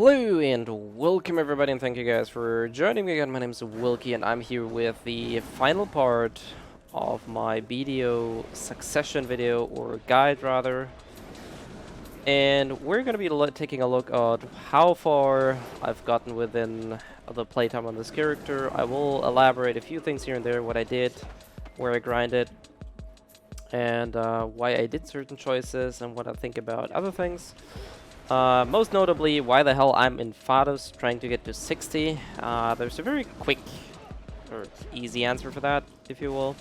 Hello and welcome everybody, and thank you guys for joining me again. My name is Wilkie and I'm here with the final part of my BDO succession video, or guide rather. And we're going to be taking a look at how far I've gotten within the playtime on this character. I will elaborate a few things here and there, what I did, where I grinded, and why I did certain choices, and what I think about other things. Most notably, why the hell I'm in Fados trying to get to 60. There's a very quick or easy answer for that, if you will.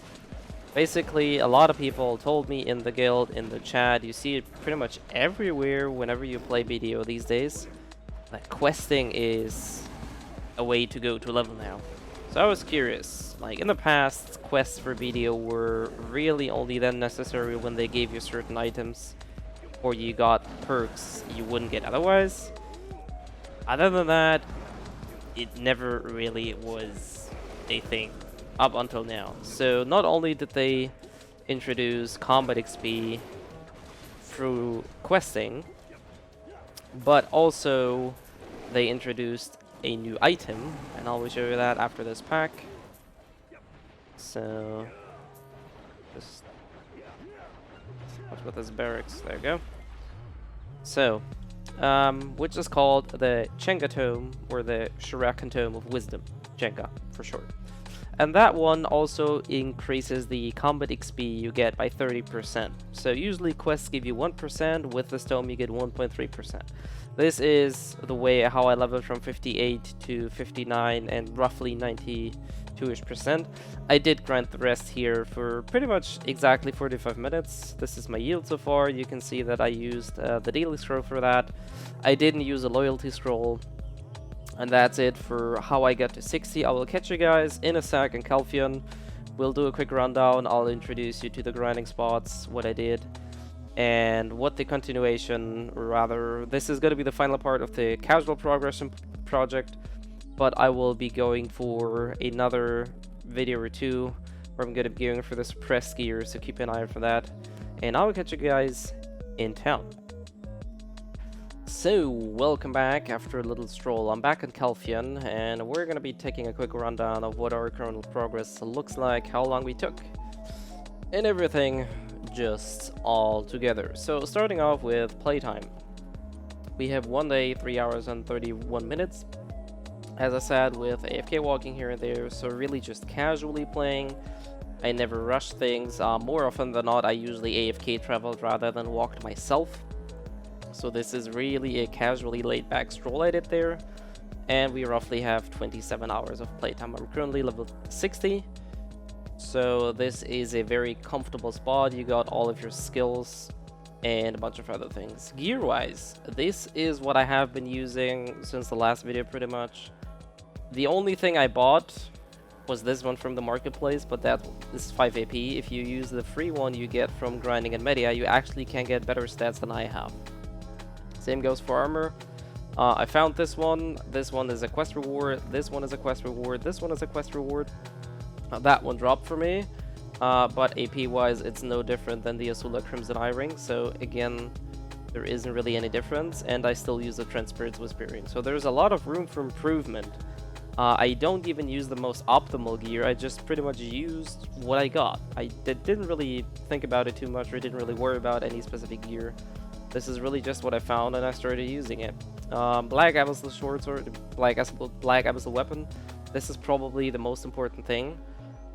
Basically, a lot of people told me in the guild, in the chat, you see it pretty much everywhere whenever you play BDO these days, that questing is a way to go to level now. So I was curious, like in the past, quests for BDO were really only then necessary when they gave you certain items, or you got perks you wouldn't get otherwise. Other than that, it never really was a thing up until now. So not only did they introduce combat XP through questing, but also they introduced a new item, and I will show you that after this pack. So just what's with this barracks? There you go. So, which is called the Chenga Tome, or the Shirakan Tome of Wisdom, Chenga for short. And that one also increases the combat XP you get by 30%. So usually quests give you 1%, with this tome you get 1.3%. This is the way how I leveled from 58 to 59 and roughly 92-ish%. I did grind the rest here for pretty much exactly 45 minutes. This is my yield so far. You can see that I used the daily scroll for that. I didn't use a loyalty scroll. And that's it for how I got to 60. I will catch you guys in a sec in Calphion. We'll do a quick rundown. I'll introduce you to the grinding spots, what I did, and what the continuation, or rather, this is going to be the final part of the casual progression project, but I will be going for another video or two where I'm going to be going for the suppressed gear, so keep an eye out for that. And I will catch you guys in town. So, welcome back after a little stroll. I'm back in Calphion, and we're going to be taking a quick rundown of what our current progress looks like, how long we took, and everything just all together. So, starting off with playtime. We have 1 day, 3 hours and 31 minutes. As I said, with AFK walking here and there, so really just casually playing. I never rush things. More often than not, I usually AFK traveled rather than walked myself. So this is really a casually laid back stroll I did there, and we roughly have 27 hours of playtime. I'm currently level 60, so this is a very comfortable spot. You got all of your skills and a bunch of other things. Gear wise, this is what I have been using since the last video pretty much. The only thing I bought was this one from the marketplace, but this is 5 AP. If you use the free one you get from grinding in Media, you actually can get better stats than I have. Same goes for armor. I found this one. This one is a quest reward. This one is a quest reward. This one is a quest reward. That one dropped for me. But AP wise, it's no different than the Azula Crimson Eye Ring. So again, there isn't really any difference. And I still use the Trent Spirit's Whispering. So there's a lot of room for improvement. I don't even use the most optimal gear. I just pretty much used what I got. I didn't really think about it too much, or didn't really worry about any specific gear. This is really just what I found, and I started using it. Black Abyssal Short Sword, Black Abyssal Weapon. This is probably the most important thing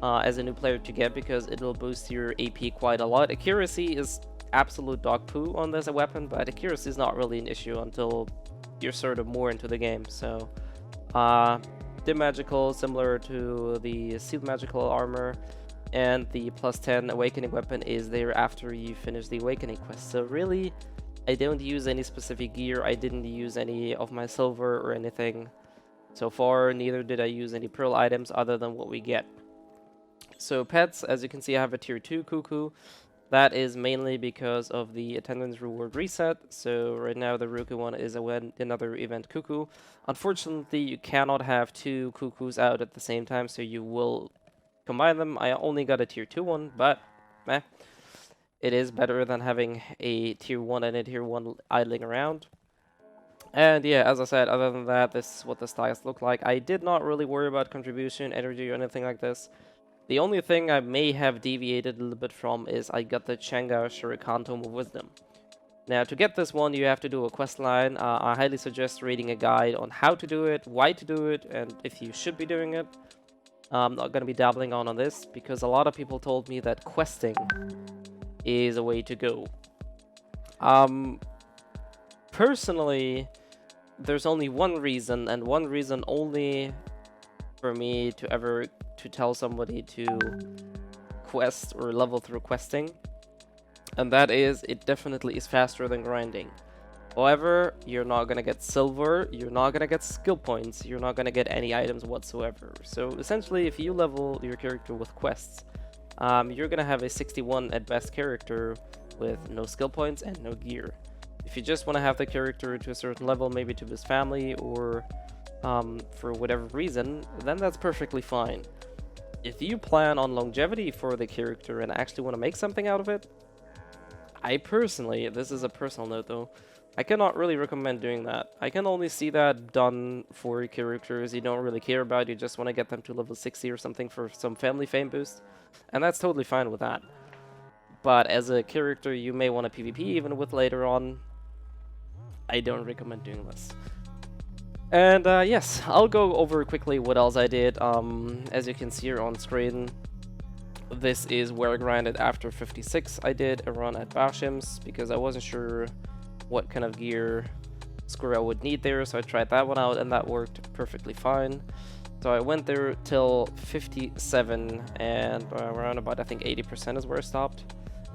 as a new player to get, because it will boost your AP quite a lot. Accuracy is absolute dog poo on this weapon, but accuracy is not really an issue until you're sort of more into the game. So, Dim Magical, similar to the Sealed Magical Armor, and the +10 Awakening Weapon is there after you finish the Awakening quest. So really, I don't use any specific gear. I didn't use any of my silver or anything so far. Neither did I use any pearl items other than what we get. So pets, as you can see, I have a tier 2 Cuckoo. That is mainly because of the attendance reward reset. So right now the rookie one is another event Cuckoo. Unfortunately, you cannot have 2 Cuckoos out at the same time, so you will combine them. I only got a tier 2 one, but meh. It is better than having a tier 1 and a tier 1 idling around. And yeah, as I said, other than that, this is what the styles look like. I did not really worry about contribution, energy, or anything like this. The only thing I may have deviated a little bit from is I got the Chenga Shuriken Tome of Wisdom. Now, to get this one, you have to do a quest line. I highly suggest reading a guide on how to do it, why to do it, and if you should be doing it. I'm not going to be dabbling on this, because a lot of people told me that questing is a way to go. Personally, there's only one reason, and one reason only for me to ever to tell somebody to quest or level through questing, and that is it definitely is faster than grinding. However, you're not gonna get silver, you're not gonna get skill points, you're not gonna get any items whatsoever. So essentially, if you level your character with quests, you're gonna have a 61 at best character with no skill points and no gear. If you just want to have the character to a certain level, maybe to his family or for whatever reason, then that's perfectly fine. If you plan on longevity for the character and actually want to make something out of it, I personally, this is a personal note though, I cannot really recommend doing that. I can only see that done for characters you don't really care about, you just want to get them to level 60 or something for some family fame boost, and that's totally fine with that. But as a character you may want to PvP even with later on, I don't recommend doing this. And yes, I'll go over quickly what else I did. As you can see here on screen, this is where I grinded after 56. I did a run at Bashim's because I wasn't sure what kind of gear score I would need there, so I tried that one out and that worked perfectly fine. So I went there till 57 and around about I think 80% is where I stopped.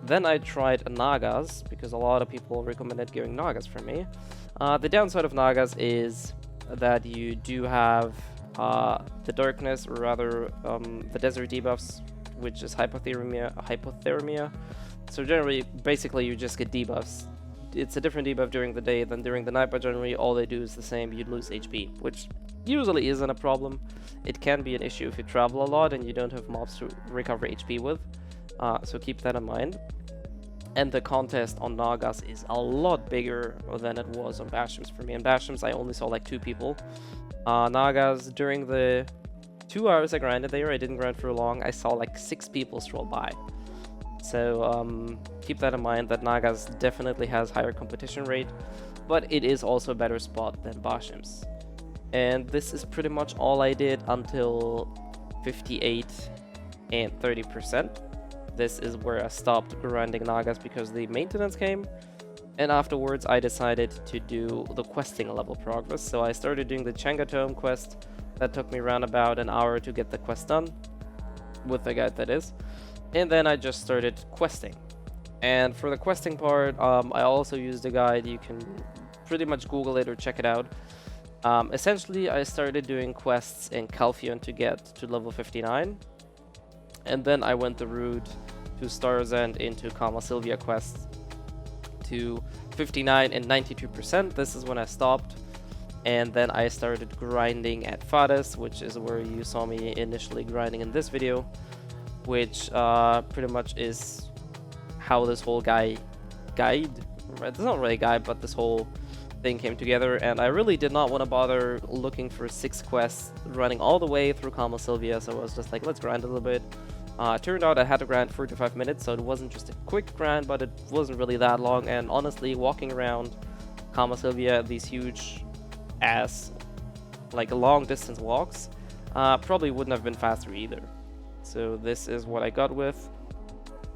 Then I tried Nagas because a lot of people recommended going Nagas for me. The downside of Nagas is that you do have the darkness, or rather the desert debuffs, which is hypothermia. So generally, basically you just get debuffs. It's a different debuff during the day than during the night, but generally all they do is the same. You lose HP, which usually isn't a problem. It can be an issue if you travel a lot and you don't have mobs to recover HP with. So keep that in mind. And the contest on Nagas is a lot bigger than it was on Bashim's for me. In Bashim's, I only saw like 2 people. Nagas, during the 2 hours I grinded there, I didn't grind for long, I saw like 6 people stroll by. So keep that in mind, that Nagas definitely has higher competition rate, but it is also a better spot than Bashim's. And this is pretty much all I did until 58 and 30%. This is where I stopped grinding Nagas because the maintenance came, and afterwards I decided to do the questing level progress. So I started doing the Chenga Tome quest. That took me around about an hour to get the quest done, with the guide that is. And then I just started questing. And for the questing part, I also used a guide. You can pretty much Google it or check it out. Essentially, I started doing quests in Calphion to get to level 59. And then I went the route to Star's End into Kama Sylvia quests to 59 and 92%. This is when I stopped. And then I started grinding at Fades, which is where you saw me initially grinding in this video, which pretty much is how this whole guide, it's not really a guide, but this whole thing came together. And I really did not want to bother looking for 6 quests running all the way through Kama Sylvia, so I was just like, let's grind a little bit. Turned out I had to grind 45 minutes, so it wasn't just a quick grind, but it wasn't really that long. And honestly, walking around Kama Sylvia, these huge ass, like long distance walks, probably wouldn't have been faster either. So this is what I got with,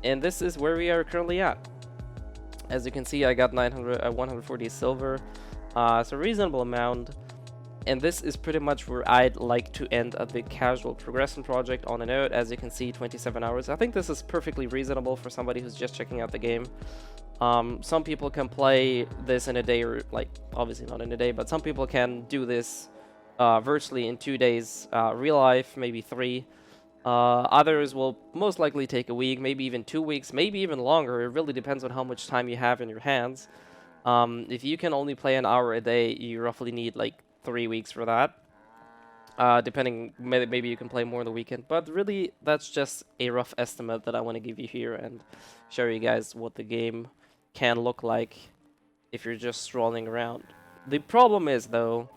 and this is where we are currently at. As you can see, I got 140 silver, it's a reasonable amount. And this is pretty much where I'd like to end a big casual progression project on a note. As you can see, 27 hours. I think this is perfectly reasonable for somebody who's just checking out the game. Some people can play this in a day, or like obviously not in a day, but some people can do this virtually in 2 days, real life, maybe 3. Others will most likely take a week, maybe even 2 weeks, maybe even longer. It really depends on how much time you have in your hands. If you can only play an hour a day, you roughly need like 3 weeks for that. Depending, maybe you can play more on the weekend, but really that's just a rough estimate that I want to give you here and show you guys what the game can look like if you're just strolling around. The problem is, though,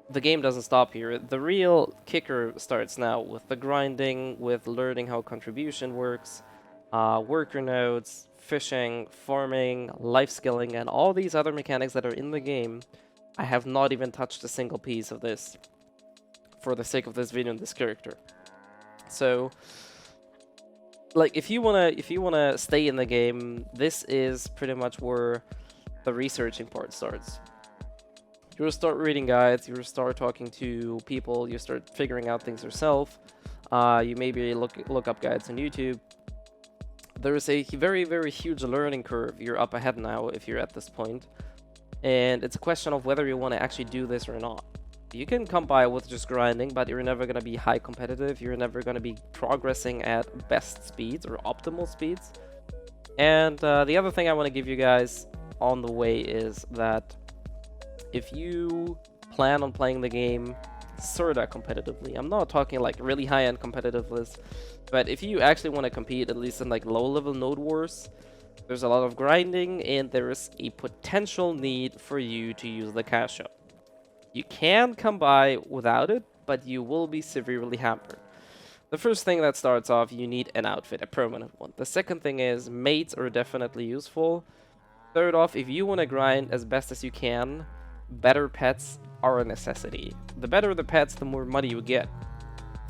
the game doesn't stop here. The real kicker starts now with the grinding, with learning how contribution works, worker nodes, fishing, farming, life skilling, and all these other mechanics that are in the game. I have not even touched a single piece of this for the sake of this video and this character. So, like, if you wanna stay in the game, this is pretty much where the researching part starts. You'll start reading guides, you'll start talking to people, you start figuring out things yourself. You maybe look up guides on YouTube. There is a very, very huge learning curve. You're up ahead now if you're at this point. And it's a question of whether you want to actually do this or not. You can come by with just grinding, but you're never going to be high competitive. You're never going to be progressing at best speeds or optimal speeds. And the other thing I want to give you guys on the way is that if you plan on playing the game sorta competitively, I'm not talking like really high-end competitiveness, but if you actually want to compete, at least in like low-level node wars, there's a lot of grinding and there is a potential need for you to use the cash shop. You can come by without it, but you will be severely hampered. The first thing that starts off, you need an outfit, a permanent one. The second thing is mates are definitely useful. Third off, if you want to grind as best as you can, better pets are a necessity. The better the pets, the more money you get.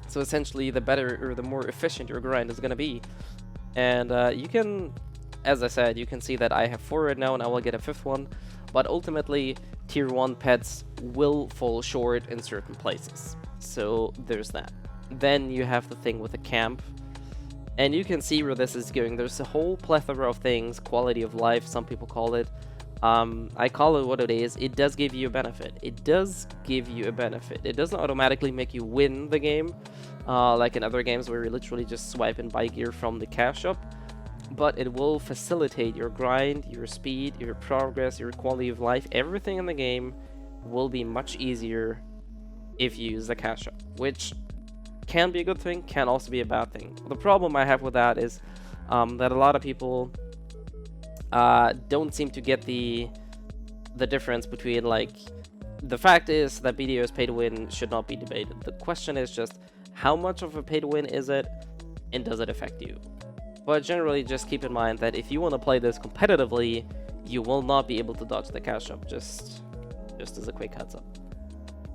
So essentially, the better or the more efficient your grind is going to be. And you can, as I said, you can see that I have 4 right now and I will get a 5th one. But ultimately, tier 1 pets will fall short in certain places. So there's that. Then you have the thing with the camp. And you can see where this is going. There's a whole plethora of things, quality of life, some people call it. I call it what it is. It does give you a benefit. It does give you a benefit. It doesn't automatically make you win the game, like in other games where you literally just swipe and buy gear from the cash shop. But it will facilitate your grind, your speed, your progress, your quality of life. Everything in the game will be much easier if you use the cash shop, which can be a good thing, can also be a bad thing. The problem I have with that is that a lot of people don't seem to get the difference between, like, the fact is that BDO's pay to win should not be debated. The question is just how much of a pay to win is it, and does it affect you? But generally, just keep in mind that if you want to play this competitively, you will not be able to dodge the cash up, just as a quick heads up.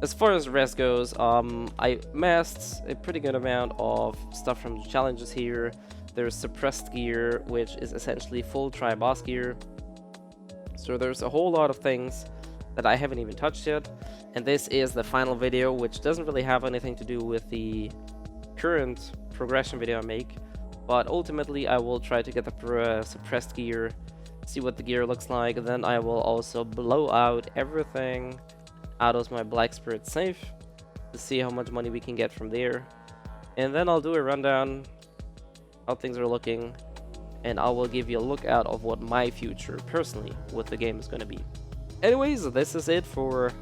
As far as res goes, I masked a pretty good amount of stuff from the challenges here. There's suppressed gear, which is essentially full tri-boss gear. So there's a whole lot of things that I haven't even touched yet. And this is the final video, which doesn't really have anything to do with the current progression video I make. But ultimately, I will try to get the suppressed gear, see what the gear looks like. Then I will also blow out everything out of my Black Spirit safe to see how much money we can get from there. And then I'll do a rundown how things are looking, and I will give you a look out of what my future personally with the game is going to be. Anyways, this is it for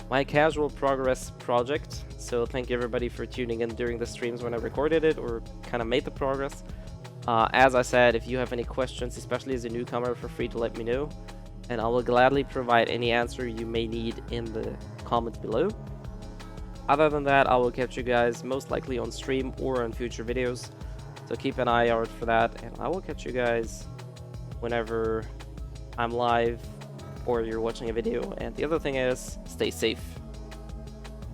my casual progress project. So thank you everybody for tuning in during the streams when I recorded it or kind of made the progress. As I said, if you have any questions, especially as a newcomer, feel free to let me know, and I will gladly provide any answer you may need in the comments below. Other than that, I will catch you guys most likely on stream or on future videos, so keep an eye out for that, and I will catch you guys whenever I'm live or you're watching a video. And the other thing is, stay safe.